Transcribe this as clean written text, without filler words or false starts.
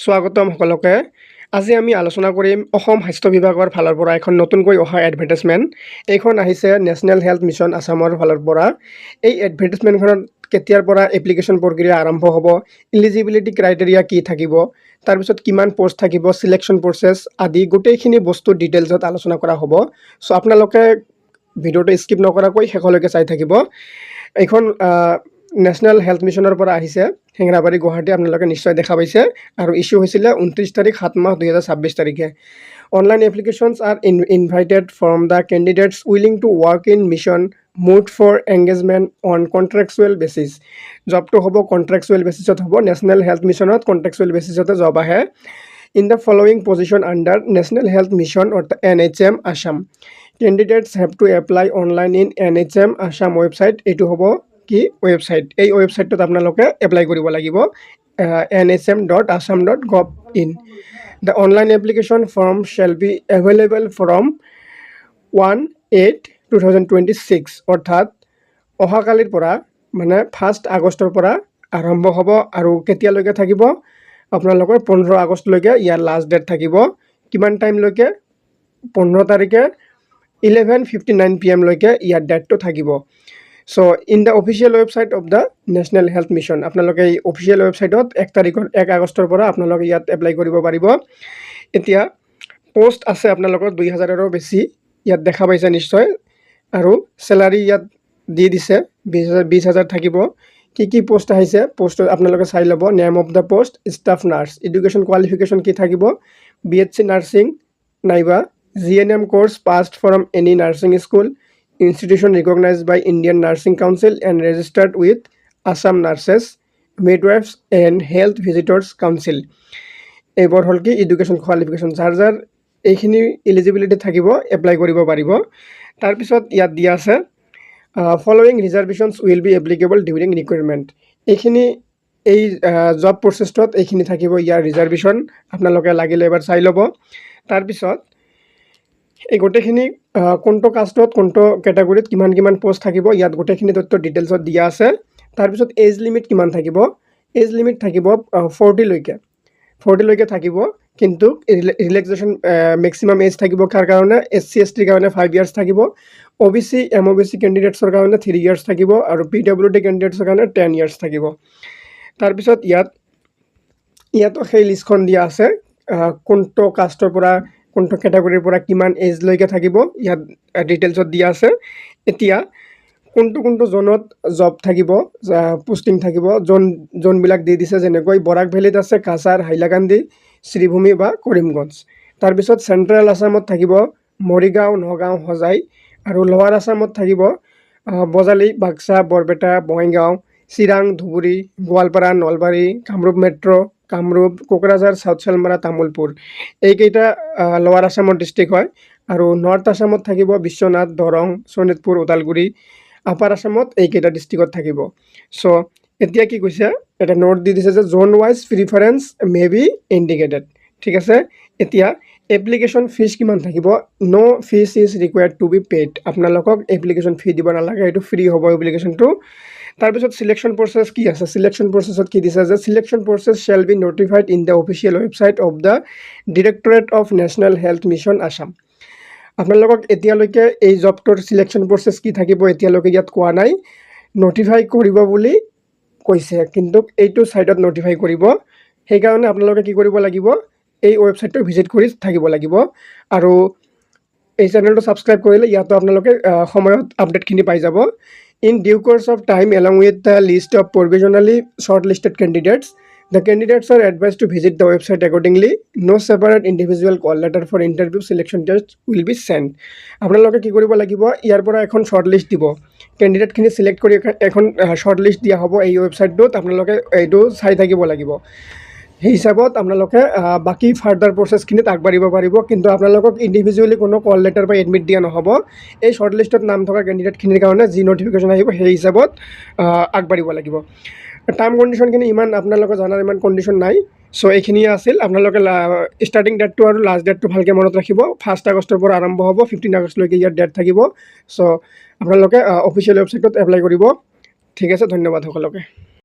স্বাগতম সকলোকে। আজি আমি আলোচনা কৰিম অসম স্বাস্থ্য বিভাগৰ ফালৰ পৰা এখন নতুনকৈ অহা এডভাৰটাইজমেণ্ট। এইখন আহিছে নেশ্যনেল হেল্থ মিছন আছামৰ ফালৰ পৰা। এই এডভাৰটাইজমেণ্টখনত কেতিয়াৰ পৰা এপ্লিকেশ্যন প্ৰক্ৰিয়া আৰম্ভ হ'ব, ইলিজিবিলিটি ক্ৰাইটেৰিয়া কি থাকিব, তাৰপিছত কিমান পষ্ট থাকিব, চিলেকশ্যন প্ৰচেছ আদি গোটেইখিনি বস্তু ডিটেইলছত আলোচনা কৰা হ'ব। চ' আপোনালোকে ভিডিঅ'টো স্কিপ নকৰাকৈ শেষলৈকে চাই থাকিব। এইখন নেশ্যনেল হেল্থ মিছনৰ পৰা আহিছে, হেঙেৰাবাৰী গুৱাহাটী, আপোনালোকে নিশ্চয় দেখা পাইছে। আৰু ইছ্যু হৈছিলে 29 তাৰিখ 7 মাহ 2026 তাৰিখে। Online applications are invited from the candidates willing to work in mission mode for engagement on contractual basis. জবটো হ'ব কণ্ট্ৰেকচুৱেল বেচিছত হ'ব। নেশ্যনেল হেল্থ মিছনত কণ্ট্ৰেকচুৱেল বেচিছতে জব আহে। In the following position under national health mission অৰ্থাৎ NHM Assam. Candidates have to apply online in NHM Assam website. এইটো হ'ব কি ৱেবছাইট, এই ৱেবছাইটটোত আপোনালোকে এপ্লাই কৰিব লাগিব, nhm.assam.gov.in. The online application form shall be available from 1/8/2026 অৰ্থাৎ অহাকালিৰ পৰা মানে 1 আগষ্টৰ পৰা আৰম্ভ হ'ব আৰু কেতিয়ালৈকে থাকিব আপোনালোকৰ 15 আগষ্টলৈকে ইয়াৰ লাষ্ট ডেট থাকিব। কিমান টাইমলৈকে? 15 তাৰিখে 11:59 PM লৈকে ইয়াৰ ডেটটো থাকিব। So' in the official website of the national health mission, আপোনালোকে এই অফিচিয়েল ৱেবছাইটত 1 আগষ্টৰ পৰা আপোনালোকে ইয়াত এপ্লাই কৰিব পাৰিব। এতিয়া পোষ্ট আছে আপোনালোকৰ 2000ৰো বেছি, ইয়াত দেখা পাইছে নিশ্চয়। আৰু চেলাৰী ইয়াত দি দিছে 20,000 থাকিব। কি পোষ্ট আহিছে পোষ্ট আপোনালোকে চাই ল'ব। Name of the post staff nurse. Education qualification কি থাকিব? BHC নাৰ্ছিং নাইবা GNM course passed from any nursing school, institution recognized by Indian Nursing Council and registered with Assam Nurses, Midwives and Health Visitors Council. এইবোৰ হ'ল কি education qualification. যাৰ এইখিনি eligibility থাকিব apply কৰিব পাৰিব। তাৰপিছত ইয়াত দিয়া আছে following reservations will be applicable during recruitment. এইখিনি এই জব প্ৰচেছটোত এইখিনি থাকিব ইয়াৰ ৰিজাৰ্ভেশ্যন, আপোনালোকে লাগিলে এবাৰ চাই ল'ব। তাৰপিছত এই গোটেইখিনি কোনটো কাষ্টত কোনটো কেটেগৰীত কিমান পোষ্ট থাকিব ইয়াত গোটেইখিনি তথ্য ডিটেইলছত দিয়া আছে। তাৰপিছত এজ লিমিট কিমান থাকিব? এজ লিমিট থাকিব 40লৈকে থাকিব, কিন্তু ৰিলেক্সেশ্যন মেক্সিমাম এজ থাকিব কাৰ কাৰণে? SC ST কাৰণে 5 ইয়াৰ্ছ থাকিব, OBC MOBC কেণ্ডিডেটছৰ কাৰণে 3 ইয়াৰ্ছ থাকিব আৰু PWD কেণ্ডিডেটছৰ কাৰণে 10 ইয়াৰ্ছ থাকিব। তাৰপিছত ইয়াতো সেই লিষ্টখন দিয়া আছে কোনটো কাষ্টৰ পৰা কোনটো কেটেগৰীৰ পৰা কিমান এজলৈকে থাকিব ইয়াত ডিটেইলছত দিয়া আছে। এতিয়া কোনটো জোনত জব থাকিব, পোষ্টিং থাকিব, জোনবিলাক দি দিছে, যেনেকৈ বৰাক ভেলীত আছে কাছাৰ, হাইলাকান্দি, শ্ৰীভূমি বা কৰিমগঞ্জ। তাৰপিছত চেণ্ট্ৰেল আছামত থাকিব মৰিগাঁও, নগাঁও, হোজাই, আৰু লোৱাৰ আছামত থাকিব বজালী, বাক্সা, বৰপেটা, বঙাইগাঁও, চিৰাং, ধুবুৰী, গোৱালপাৰা, নলবাৰী, কামৰূপ মেট্ৰ', কামৰূপ, কোকৰাঝাৰ, চাউথ চালমাৰা, তামুলপুৰ। এইকেইটা লোৱাৰ আছামৰ ডিষ্ট্ৰিক্ট হয়। আৰু নৰ্থ আছামত থাকিব বিশ্বনাথ, দৰং, শোণিতপুৰ, ওদালগুৰি। আপাৰ আছামত এইকেইটা ডিষ্ট্ৰিক্টত থাকিব। চ' এতিয়া কি কৈছে, এটা নোট দি দিছে যে zone wise preference may be indicated. ঠিক আছে। এতিয়া এপ্লিকেশ্যন ফিজ কিমান থাকিব? No' fees is required to be paid. আপোনালোকক এপ্লিকেশ্যন ফি দিব নালাগে, এইটো ফ্ৰী হ'ব এপ্লিকেশ্যনটো। তাৰপিছত চিলেকশ্যন প্ৰচেছ কি আছে? চিলেকশ্যন প্ৰচেছত কি দিছে যে selection process shall be notified in the official website of the directorate of national health mission Assam. আপোনালোকক এতিয়ালৈকে এই জবটোৰ চিলেকশ্যন প্ৰচেছ কি থাকিব এতিয়ালৈকে ইয়াত কোৱা নাই। নটিফাই কৰিব বুলি কৈছে, কিন্তু এইটো ছাইটত নটিফাই কৰিব। সেইকাৰণে আপোনালোকে কি কৰিব লাগিব? এই ৱেবছাইটটো ভিজিট কৰি থাকিব লাগিব। আৰু এই চেনেলটো ছাবস্ক্ৰাইব কৰিলে ইয়াতো আপোনালোকে সময়ত আপডেটখিনি পাই যাব। In due course of time along with the list of provisionally shortlisted candidates, the candidates are advised to visit the website accordingly. No separate individual call letter for interview selection test will be sent. আপোনালোকে কি কৰিব লাগিব? ইয়াৰ পৰা এখন short list দিব, কেণ্ডিডেটখিনি select কৰি এখন short list দিয়া হ'ব এই ৱেবছাইটটোত। আপোনালোকে এইটো চাই থাকিব লাগিব। সেই হিচাপত আপোনালোকে বাকী ফাৰ্ডাৰ প্ৰচেছখিনিত আগবাঢ়িব পাৰিব, কিন্তু আপোনালোকক ইণ্ডিভিজুৱেলি কোনো কল লেটাৰ বা এডমিট দিয়া নহ'ব। এই শ্বৰ্ট লিষ্টত নাম থকা কেণ্ডিডেটখিনিৰ কাৰণে যি নটিফিকেশ্যন আহিব সেই হিচাপত আগবাঢ়িব লাগিব। টাৰ্ম কণ্ডিশ্যনখিনি ইমান আপোনালোকে জনাৰ ইমান কণ্ডিশ্যন নাই। চ' এইখিনিয়ে আছিল। আপোনালোকে ষ্টাৰ্টিং ডেটটো আৰু লাষ্ট ডেটটো ভালকৈ মনত ৰাখিব। 1 আগষ্টৰ পৰা আৰম্ভ হ'ব, 15 আগষ্টলৈকে ইয়াৰ ডেট থাকিব। চ' আপোনালোকে অফিচিয়েল ৱেবছাইটত এপ্লাই কৰিব। ঠিক আছে, ধন্যবাদ সকলোকে।